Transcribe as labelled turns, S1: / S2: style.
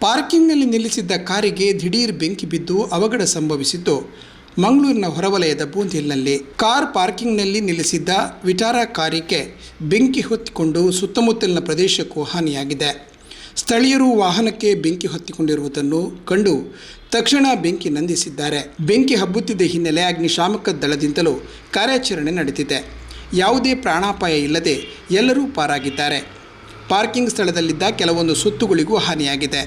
S1: ಪಾರ್ಕಿಂಗ್ನಲ್ಲಿ ನಿಲ್ಲಿಸಿದ್ದ ಕಾರಿಗೆ ದಿಢೀರ್ ಬೆಂಕಿ ಬಿದ್ದು ಅವಘಡ ಸಂಭವಿಸಿದ್ದು ಮಂಗಳೂರಿನ ಹೊರವಲಯದ ಬೂಂದಿಲ್ನಲ್ಲಿ. ಕಾರ್ ಪಾರ್ಕಿಂಗ್ನಲ್ಲಿ ನಿಲ್ಲಿಸಿದ್ದ ವಿಟಾರಾ ಕಾರಿಗೆ ಬೆಂಕಿ ಹೊತ್ತಿಕೊಂಡು ಸುತ್ತಮುತ್ತಲಿನ ಪ್ರದೇಶಕ್ಕೂ ಹಾನಿಯಾಗಿದೆ. ಸ್ಥಳೀಯರು ವಾಹನಕ್ಕೆ ಬೆಂಕಿ ಹೊತ್ತಿಕೊಂಡಿರುವುದನ್ನು ಕಂಡು ತಕ್ಷಣ ಬೆಂಕಿ ನಂದಿಸಿದ್ದಾರೆ. ಬೆಂಕಿ ಹಬ್ಬುತ್ತಿದ್ದ ಹಿನ್ನೆಲೆ ಅಗ್ನಿಶಾಮಕ ದಳದಿಂದಲೂ ಕಾರ್ಯಾಚರಣೆ ನಡೆದಿದೆ. ಯಾವುದೇ ಪ್ರಾಣಾಪಾಯ ಇಲ್ಲದೆ ಎಲ್ಲರೂ ಪಾರಾಗಿದ್ದಾರೆ. ಪಾರ್ಕಿಂಗ್ ಸ್ಥಳದಲ್ಲಿದ್ದ ಕೆಲವೊಂದು ಸುತ್ತುಗಳಿಗೂ ಹಾನಿಯಾಗಿದೆ.